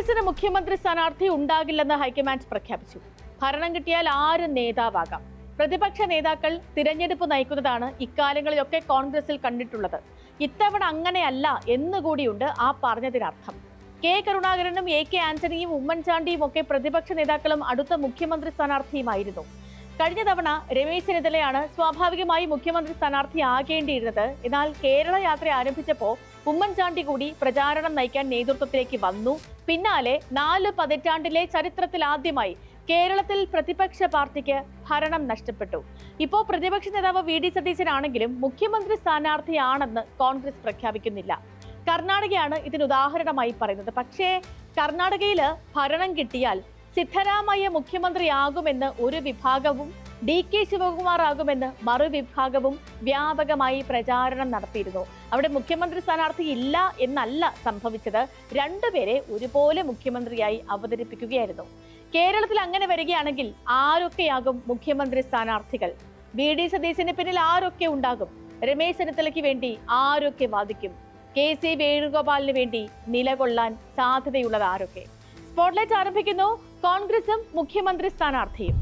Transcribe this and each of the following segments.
കോൺഗ്രസിന് മുഖ്യമന്ത്രി സ്ഥാനാർത്ഥി ഉണ്ടാകില്ലെന്ന് ഹൈക്കമാൻഡ് പ്രഖ്യാപിച്ചു. ഭരണം കിട്ടിയാൽ ആര് നേതാവാകാം. പ്രതിപക്ഷ നേതാക്കൾ തിരഞ്ഞെടുപ്പ് നയിക്കുന്നതാണ് ഇക്കാലങ്ങളിലൊക്കെ കോൺഗ്രസിൽ കണ്ടിട്ടുള്ളത്. ഇത്തവണ അങ്ങനെയല്ല എന്നുകൂടിയുണ്ട് ആ പറഞ്ഞതിനർത്ഥം. K കരുണാകരനും AK. ആന്റണിയും ഉമ്മൻചാണ്ടിയും ഒക്കെ പ്രതിപക്ഷ നേതാക്കളും അടുത്ത മുഖ്യമന്ത്രി സ്ഥാനാർത്ഥിയുമായിരുന്നു. കഴിഞ്ഞ തവണ രമേശ് ചെന്നിത്തലയാണ് സ്വാഭാവികമായി മുഖ്യമന്ത്രി സ്ഥാനാർത്ഥി ആകേണ്ടിയിരുന്നത്. എന്നാൽ കേരള യാത്ര ആരംഭിച്ചപ്പോൾ ഉമ്മൻചാണ്ടി കൂടി പ്രചാരണം നയിക്കാൻ നേതൃത്വത്തിലേക്ക് വന്നു. പിന്നാലെ 4 പതിറ്റാണ്ടിലെ ചരിത്രത്തിൽ ആദ്യമായി കേരളത്തിൽ പ്രതിപക്ഷ പാർട്ടിക്ക് ഭരണം നഷ്ടപ്പെട്ടു. ഇപ്പോ പ്രതിപക്ഷ നേതാവ് വി.ഡി. സതീശനാണെങ്കിലും മുഖ്യമന്ത്രി സ്ഥാനാർത്ഥിയാണെന്ന് കോൺഗ്രസ് പ്രഖ്യാപിക്കുന്നില്ല. കർണാടകയാണ് ഇതിന് ഉദാഹരണമായി പറയുന്നത്. പക്ഷേ കർണാടകയില് ഭരണം കിട്ടിയാൽ സിദ്ധരാമയ്യ മുഖ്യമന്ത്രിയാകുമെന്ന് ഒരു വിഭാഗവും ഡി.കെ. ശിവകുമാർ ആകുമെന്ന് മറുവിഭാഗവും വ്യാപകമായി പ്രചാരണം നടത്തിയിരുന്നു. അവിടെ മുഖ്യമന്ത്രി സ്ഥാനാർത്ഥി ഇല്ല എന്നല്ല സംഭവിച്ചത്, രണ്ടുപേരെ ഒരുപോലെ മുഖ്യമന്ത്രിയായി അവതരിപ്പിക്കുകയായിരുന്നു. കേരളത്തിൽ അങ്ങനെ വരികയാണെങ്കിൽ ആരൊക്കെയാകും മുഖ്യമന്ത്രി സ്ഥാനാർത്ഥികൾ? വി.ഡി. സതീശന് പിന്നിൽ ആരൊക്കെ ഉണ്ടാകും? രമേശ് ചെന്നിത്തലയ്ക്ക് വേണ്ടി ആരൊക്കെ വാദിക്കും? കെ.സി. വേണുഗോപാലിന് വേണ്ടി നിലകൊള്ളാൻ സാധ്യതയുള്ളത് ആരൊക്കെ? സ്പോട്ട്ലൈറ്റ് ആരംഭിക്കുന്നു. കോൺഗ്രസും മുഖ്യമന്ത്രി സ്ഥാനാർത്ഥിയും.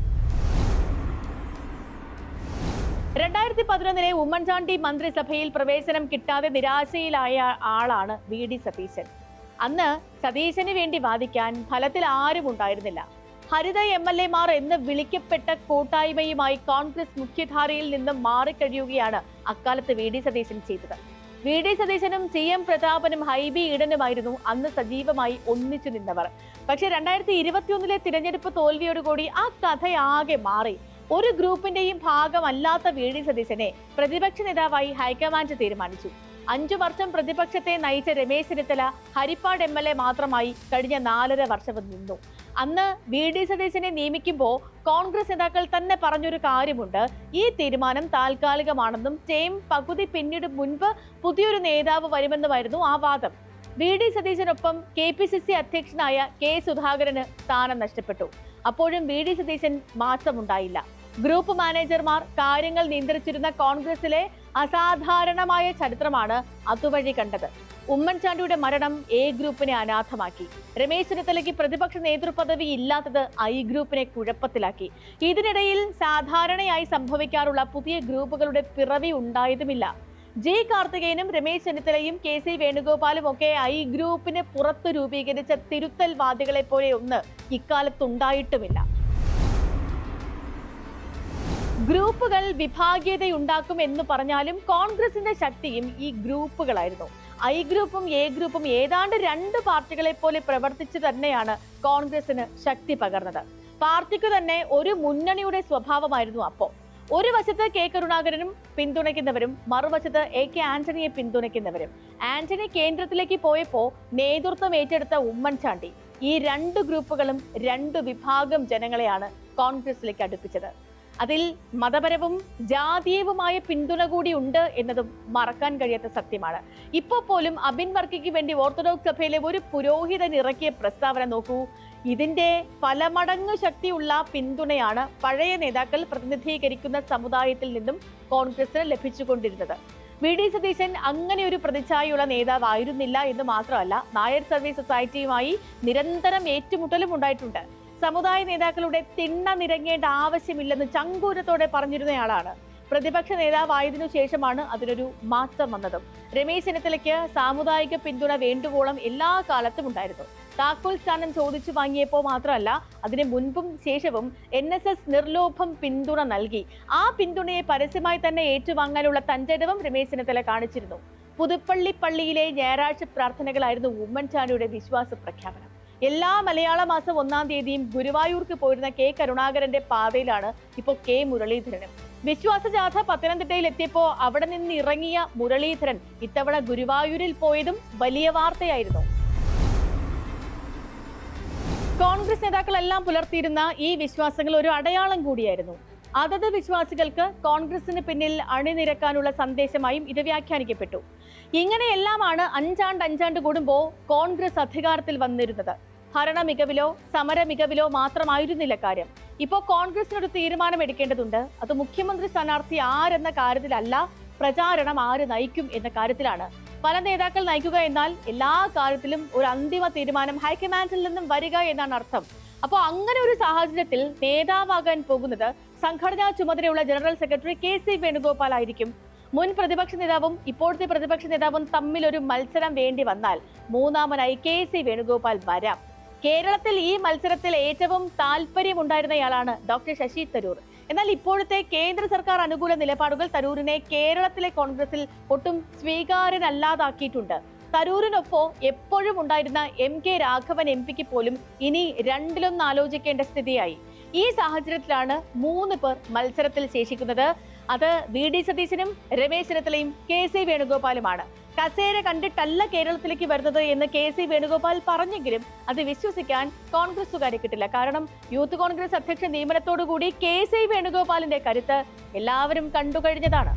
2011 ഉമ്മൻചാണ്ടി മന്ത്രിസഭയിൽ പ്രവേശനം കിട്ടാതെ നിരാശയിലായ ആളാണ് വി.ഡി. സതീശൻ. അന്ന് സതീശന് വേണ്ടി വാദിക്കാൻ ഫലത്തിൽ ആരും ഉണ്ടായിരുന്നില്ല. ഹരിത എം.എൽ.എമാർ എന്ന് വിളിക്കപ്പെട്ട കൂട്ടായ്മയുമായി കോൺഗ്രസ് മുഖ്യധാരയിൽ നിന്നും മാറിക്കഴിയുകയാണ് അക്കാലത്ത് വി.ഡി. സതീശൻ ചെയ്തത്. വി.ഡി. സതീശനും ടി.എം. പ്രതാപനും ഹൈബി ഈഡനുമായിരുന്നു അന്ന് സജീവമായി ഒന്നിച്ചു നിന്നവർ. പക്ഷെ 2021 തിരഞ്ഞെടുപ്പ് തോൽവിയോടുകൂടി ആ കഥയാകെ മാറി. ഒരു ഗ്രൂപ്പിന്റെയും ഭാഗമല്ലാത്ത വി.ഡി. സതീശനെ പ്രതിപക്ഷ നേതാവായി ഹൈക്കമാൻഡ് തീരുമാനിച്ചു. 5 വർഷം പ്രതിപക്ഷത്തെ നയിച്ച രമേശ് ചെന്നിത്തല ഹരിപ്പാട് എം.എൽ.എ മാത്രമായി കഴിഞ്ഞ 4.5 വർഷം നിന്നു. അന്ന് വി.ഡി. സതീശനെ നിയമിക്കുമ്പോൾ കോൺഗ്രസ് നേതാക്കൾ തന്നെ പറഞ്ഞൊരു കാര്യമുണ്ട്: ഈ തീരുമാനം താൽക്കാലികമാണെന്നും ടേം പകുതി പിന്നീട് മുൻപ് പുതിയൊരു നേതാവ് വരുമെന്നുമായിരുന്നു ആ വാദം. വി.ഡി. സതീശനൊപ്പം കെ.പി.സി.സി അധ്യക്ഷനായ കെ. സുധാകരന് സ്ഥാനം നഷ്ടപ്പെട്ടു. അപ്പോഴും വി.ഡി. സതീശൻ മാറ്റമുണ്ടായില്ല. ഗ്രൂപ്പ് മാനേജർമാർ കാര്യങ്ങൾ നിയന്ത്രിച്ചിരുന്ന കോൺഗ്രസിലെ അസാധാരണമായ ചരിത്രമാണ് അതുവഴി കണ്ടത്. ഉമ്മൻചാണ്ടിയുടെ മരണം എ ഗ്രൂപ്പിനെ അനാഥമാക്കി. രമേശ് ചെന്നിത്തലയ്ക്ക് പ്രതിപക്ഷ നേതൃപദവി ഇല്ലാത്തത് ഐ ഗ്രൂപ്പിനെ കുഴപ്പത്തിലാക്കി. ഇതിനിടയിൽ സാധാരണയായി സംഭവിക്കാറുള്ള പുതിയ ഗ്രൂപ്പുകളുടെ പിറവി ഉണ്ടായതുമില്ല. ജെ കാർത്തികേയനും രമേശ് ചെന്നിത്തലയും കെ.സി. വേണുഗോപാലും ഒക്കെ ഐ ഗ്രൂപ്പിന് പുറത്ത് രൂപീകരിച്ച തിരുത്തൽവാദികളെ പോലെ ഒന്ന് ഇക്കാലത്തുണ്ടായിട്ടുമില്ല. ഗ്രൂപ്പുകൾ വിഭാഗീയതയുണ്ടാക്കും എന്ന് പറഞ്ഞാലും കോൺഗ്രസിന്റെ ശക്തിയും ഈ ഗ്രൂപ്പുകളായിരുന്നു. ഐ ഗ്രൂപ്പും എ ഗ്രൂപ്പും ഏതാണ്ട് 2 പാർട്ടികളെ പോലെ പ്രവർത്തിച്ചു തന്നെയാണ് കോൺഗ്രസിന് ശക്തി പകർന്നത്. പാർട്ടിക്ക് തന്നെ ഒരു മുന്നണിയുടെ സ്വഭാവമായിരുന്നു അപ്പോ. ഒരു വശത്ത് കെ കരുണാകരനും പിന്തുണയ്ക്കുന്നവരും മറുവശത്ത് എ.കെ. ആന്റണിയെ പിന്തുണയ്ക്കുന്നവരും. ആന്റണി കേന്ദ്രത്തിലേക്ക് പോയപ്പോൾ നേതൃത്വം ഏറ്റെടുത്ത ഉമ്മൻചാണ്ടി. ഈ 2 ഗ്രൂപ്പുകളും 2 വിഭാഗം ജനങ്ങളെയാണ് കോൺഗ്രസിലേക്ക് അടുപ്പിച്ചത്. അതിൽ മതപരവും ജാതീയവുമായ പിന്തുണ കൂടി ഉണ്ട് എന്നതും മറക്കാൻ കഴിയാത്ത സത്യമാണ്. ഇപ്പോൾ പോലും അബിൻ വർക്കിക്ക് വേണ്ടി ഓർത്തഡോക്സ് സഭയിലെ ഒരു പുരോഹിതൻ ഇറക്കിയ പ്രസ്താവന നോക്കൂ. ഇതിന്റെ പല മടങ്ങ് ശക്തിയുള്ള പിന്തുണയാണ് പഴയ നേതാക്കൾ പ്രതിനിധീകരിക്കുന്ന സമുദായത്തിൽ നിന്നും കോൺഗ്രസിന് ലഭിച്ചുകൊണ്ടിരുന്നത്. വി.ഡി. സതീശൻ അങ്ങനെ ഒരു പ്രതിച്ഛായുള്ള നേതാവായിരുന്നില്ല എന്ന് മാത്രമല്ല, നായർ സർവീസ് സൊസൈറ്റിയുമായി നിരന്തരം ഏറ്റുമുട്ടലും ഉണ്ടായിട്ടുണ്ട്. സമുദായ നേതാക്കളുടെ തിണ്ണ നിരങ്ങേണ്ട ആവശ്യമില്ലെന്ന് ചങ്കൂരത്തോടെ പറഞ്ഞിരുന്നയാളാണ്. പ്രതിപക്ഷ നേതാവായതിനു ശേഷമാണ് അതിനൊരു മാറ്റം വന്നതും. രമേശ് ചെന്നിത്തലയ്ക്ക് സാമുദായിക പിന്തുണ വേണ്ടുവോളം എല്ലാ കാലത്തും ഉണ്ടായിരുന്നു. താക്കോൽ സ്ഥാനം ചോദിച്ചു വാങ്ങിയപ്പോൾ മാത്രമല്ല, അതിന് മുൻപും ശേഷവും NSS നിർലോഭം പിന്തുണ നൽകി. ആ പിന്തുണയെ പരസ്യമായി തന്നെ ഏറ്റുവാങ്ങാനുള്ള തന്റേടവും രമേശ് ചെന്നിത്തല കാണിച്ചിരുന്നു. പുതുപ്പള്ളി പള്ളിയിലെ ഞായറാഴ്ച പ്രാർത്ഥനകളായിരുന്നു ഉമ്മൻചാണ്ടിയുടെ വിശ്വാസ പ്രഖ്യാപനം. എല്ലാ മലയാള മാസം 1-ാം തീയതിയും ഗുരുവായൂർക്ക് പോയിരുന്ന കെ കരുണാകരന്റെ പാതയിലാണ് ഇപ്പോൾ കെ മുരളീധരനും. വിശ്വാസജാഥ പത്തനംതിട്ടയിൽ എത്തിയപ്പോൾ അവിടെ നിന്ന് ഇറങ്ങിയ മുരളീധരൻ ഇത്തവണ ഗുരുവായൂരിൽ പോയതും വലിയ വാർത്തയായിരുന്നു. കോൺഗ്രസ് നേതാക്കളെല്ലാം പുലർത്തിയിരുന്ന ഈ വിശ്വാസങ്ങൾ ഒരു അടയാളം കൂടിയായിരുന്നു. അതത് വിശ്വാസികൾക്ക് കോൺഗ്രസിന് പിന്നിൽ അണിനിരക്കാനുള്ള സന്ദേശമായും ഇത് വ്യാഖ്യാനിക്കപ്പെട്ടു. ഇങ്ങനെയെല്ലാമാണ് അഞ്ചാണ്ട് കൂടുമ്പോൾ കോൺഗ്രസ് അധികാരത്തിൽ വന്നിരുന്നത്. ഭരണ മികവിലോ സമര മികവിലോ മാത്രമായിരുന്നില്ല കാര്യം. ഇപ്പോൾ കോൺഗ്രസിനൊരു തീരുമാനമെടുക്കേണ്ടതുണ്ട്. അത് മുഖ്യമന്ത്രി സ്ഥാനാർത്ഥി ആരെന്ന കാര്യത്തിലല്ല, പ്രചാരണം ആര് നയിക്കും എന്ന കാര്യത്തിലാണ്. പല നേതാക്കൾ നയിക്കുക എന്നാൽ എല്ലാ കാര്യത്തിലും ഒരു അന്തിമ തീരുമാനം ഹൈക്കമാൻഡിൽ നിന്നും വരിക എന്നാണ് അർത്ഥം. അപ്പോൾ അങ്ങനെ ഒരു സാഹചര്യത്തിൽ നേതാവാകാൻ പോകുന്നത് സംഘടനാ ചുമതലയുള്ള ജനറൽ സെക്രട്ടറി KC വേണുഗോപാൽ ആയിരിക്കും. മുൻ പ്രതിപക്ഷ നേതാവും ഇപ്പോഴത്തെ പ്രതിപക്ഷ നേതാവും തമ്മിൽ ഒരു മത്സരം വേണ്ടി വന്നാൽ മൂന്നാമനായി KC വേണുഗോപാൽ വരാം. കേരളത്തിൽ ഈ മത്സരത്തിൽ ഏറ്റവും താല്പര്യമുണ്ടായിരുന്നയാളാണ് ഡോക്ടർ ശശി തരൂർ. എന്നാൽ ഇപ്പോഴത്തെ കേന്ദ്ര സർക്കാർ അനുകൂല നിലപാടുകൾ തരൂരിനെ കേരളത്തിലെ കോൺഗ്രസിൽ ഒട്ടും സ്വീകാര്യനല്ലാതാക്കിയിട്ടുണ്ട്. തരൂരിനൊപ്പം എപ്പോഴും ഉണ്ടായിരുന്ന MK രാഘവൻ MP പോലും ഇനി രണ്ടിലൊന്ന് ആലോചിക്കേണ്ട സ്ഥിതിയായി. ഈ സാഹചര്യത്തിലാണ് 3 പേർ മത്സരത്തിൽ ശേഷിക്കുന്നത്. അത് VD സതീശനും രമേശ് ചെന്നിത്തലയും KC വേണുഗോപാലുമാണ്. കസേര കണ്ടിട്ടല്ല കേരളത്തിലേക്ക് വരുന്നത് എന്ന് KC വേണുഗോപാൽ പറഞ്ഞെങ്കിലും അത് വിശ്വസിക്കാൻ കോൺഗ്രസുകാരെ കിട്ടില്ല. കാരണം യൂത്ത് കോൺഗ്രസ് അധ്യക്ഷ നിയമനത്തോടുകൂടി KC വേണുഗോപാലിന്റെ കരുത്ത് എല്ലാവരും കണ്ടുകഴിഞ്ഞതാണ്.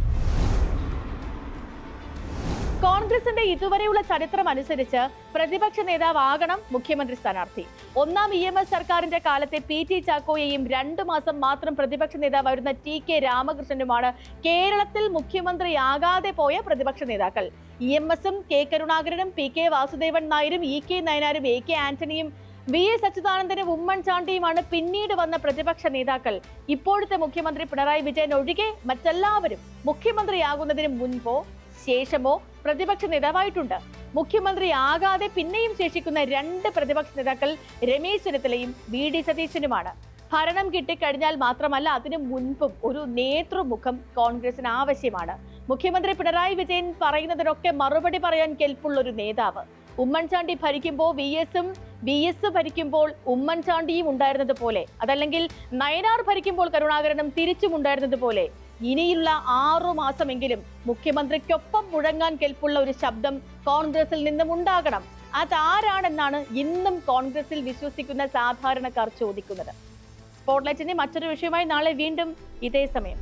കോൺഗ്രസിന്റെ ഇതുവരെയുള്ള ചരിത്രം അനുസരിച്ച് പ്രതിപക്ഷ നേതാവാകണം മുഖ്യമന്ത്രി സ്ഥാനാർത്ഥി. ഒന്നാം EMS സർക്കാരിന്റെ കാലത്തെ PT ചാക്കോയെയും 2 മാസം മാത്രം പ്രതിപക്ഷ നേതാവായിരുന്ന TK രാമകൃഷ്ണനുമാണ് കേരളത്തിൽ മുഖ്യമന്ത്രിയാകാതെ പോയ പ്രതിപക്ഷ നേതാക്കൾ. EMSും K കരുണാകരനും PK വാസുദേവൻ നായരും EK നയനാരും AK ആന്റണിയും VS അച്യുതാനന്ദനും ഉമ്മൻചാണ്ടിയുമാണ് പിന്നീട് വന്ന പ്രതിപക്ഷ നേതാക്കൾ. ഇപ്പോഴത്തെ മുഖ്യമന്ത്രി പിണറായി വിജയൻ ഒഴികെ മറ്റെല്ലാവരും മുഖ്യമന്ത്രിയാകുന്നതിന് മുൻപോ ശേഷമോ പ്രതിപക്ഷ നേതാവായിട്ടുണ്ട്. മുഖ്യമന്ത്രിയാകാതെ പിന്നെയും ശേഷിക്കുന്ന 2 പ്രതിപക്ഷ നേതാക്കൾ രമേശ് ചെന്നിത്തലയും VD സതീശനുമാണ്. ഭരണം കിട്ടിക്കഴിഞ്ഞാൽ മാത്രമല്ല അതിനു മുൻപും ഒരു നേതൃമുഖം കോൺഗ്രസിന് ആവശ്യമാണ്. മുഖ്യമന്ത്രി പിണറായി വിജയൻ പറയുന്നതിനൊക്കെ മറുപടി പറയാൻ കെൽപ്പുള്ള ഒരു നേതാവ്. ഉമ്മൻചാണ്ടി ഭരിക്കുമ്പോൾ VSും VS ഭരിക്കുമ്പോൾ ഉമ്മൻചാണ്ടിയും ഉണ്ടായിരുന്നത് പോലെ, അതല്ലെങ്കിൽ നയനാർ ഭരിക്കുമ്പോൾ കരുണാകരനും തിരിച്ചും ഉണ്ടായിരുന്നത് പോലെ ഇനിയുള്ള 6 മാസമെങ്കിലും മുഖ്യമന്ത്രിക്കൊപ്പം മുഴങ്ങാൻ കെൽപ്പുള്ള ഒരു ശബ്ദം കോൺഗ്രസിൽ നിന്നും ഉണ്ടാകണം. അതാരാണെന്നാണ് ഇന്നും കോൺഗ്രസിൽ വിശ്വസിക്കുന്ന സാധാരണക്കാർ ചോദിക്കുന്നത്. സ്പോട്ട്ലൈറ്റിന്റെ മറ്റൊരു വിഷയമായി നാളെ വീണ്ടും ഇതേ സമയം.